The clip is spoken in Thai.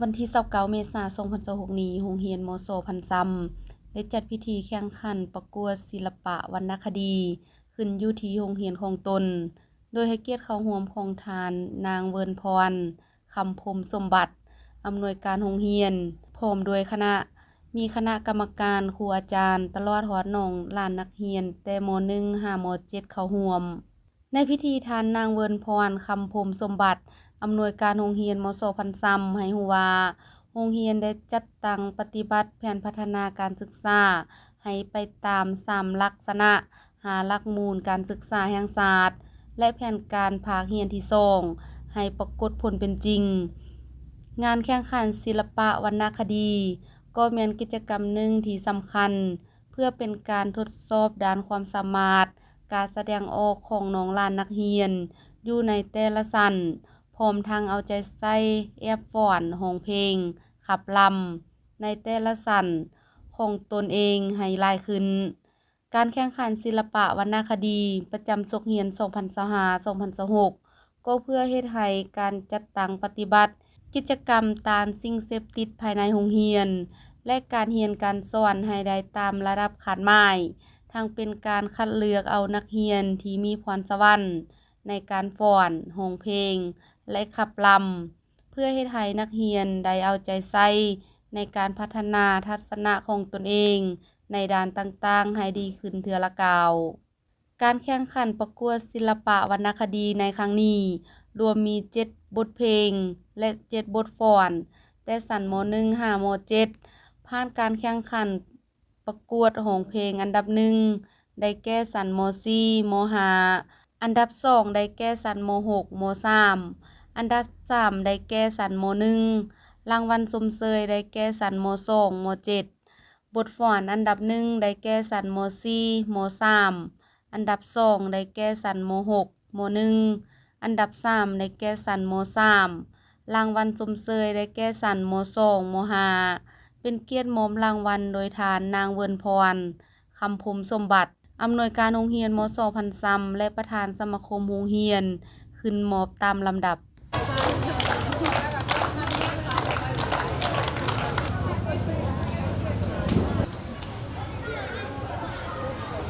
วันที่29เมษายน2026นี้โรงเรียนมศพันซำได้จัดพิธีแข่งขันประกวดศิลปะวรรณคดีขึ้นอยู่ที่โรงเรียนของตน โดยให้เกียรติเข้าร่วมของทานนางเวิร์นพร คำพรหมสมบัติ อำนวยการโรงเรียน พร้อมด้วยคณะ มีคณะกรรมการ ครูอาจารย์ ตลอดฮอดน้องหลานนักเรียนแต่ม .1 หาม .7 เข้าร่วม ในพิธีทานนางเวิร์นพร คำพรหมสมบัติ อำนวยการโรงเรียนมศพันซำให้รู้ว่าโรงเรียนได้จัดตั้งปฏิบัติแผนพัฒนาการศึกษาให้ไปตาม3ลักษณะ 5 หลักมูลการศึกษาแห่งชาติและแผนการภาคเรียนที่2ให้ปรากฏผลเป็นจริง งานแข่งขันศิลปะวรรณคดีก็แม่นกิจกรรมหนึ่งที่สำคัญ เพื่อเป็นการทดสอบด้านความสามารถ การแสดงออกของน้องหลานนักเรียนอยู่ในแต่ละชั้น พร้อมทั้งเอาใจใส่แอบฟ้อน ร้องเพลง ขับรำในแต่ละชั้นของตนเองให้หลายขึ้น การแข่งขันศิลปะวรรณคดีประจำศุกร์เรียน2025-2026 ก็เพื่อเฮ็ดให้การจัดตั้งปฏิบัติกิจกรรมต้านสิ่งเสพติดภายในโรงเรียน และการเรียนการสอนให้ได้ตามระดับคาดหมาย ทั้งเป็นการคัดเลือกเอานักเรียนที่มีพรสวรรค์ในการฟ้อน ร้องเพลง และขับรำ เพื่อเฮ็ดให้นักเรียนได้เอาใจใส่ในการพัฒนาทัศนะของตนเองในด้านต่างๆให้ดีขึ้นเทื่อละก้าว การแข่งขันประกวดศิลปะวรรณคดีในครั้งนี้รวมมี7บทเพลงและ7บทฟ้อนแต่ชั้นม .1 หาม .7 ผ่านการแข่งขันประกวดร้องเพลงอันดับ1ได้แก่ชั้นม .4 ม .5 อันดับ2ได้แก่ชั้นม .6 ม .3 อันดับ3ได้แก่ชั้นม .1 รางวัลชมเชยได้แก่ชั้นม .2 ม .7 บทฟ้อนอันดับ1ได้แก่ชั้นม .4 ม .3 อันดับ2ได้แก่ชั้นม .6 ม .1 อันดับ3ได้แก่ชั้นม .3 รางวัลชมเชยได้แก่ชั้นม .2 ม .5 เป็นเกียรติมอบรางวัลโดยทานนางเวิร์นพร คำพรหมสมบัติ อำนวยการโรงเรียนมศพันซำและประธานสมาคมโรงเรียน ขึ้นมอบตามลำดับ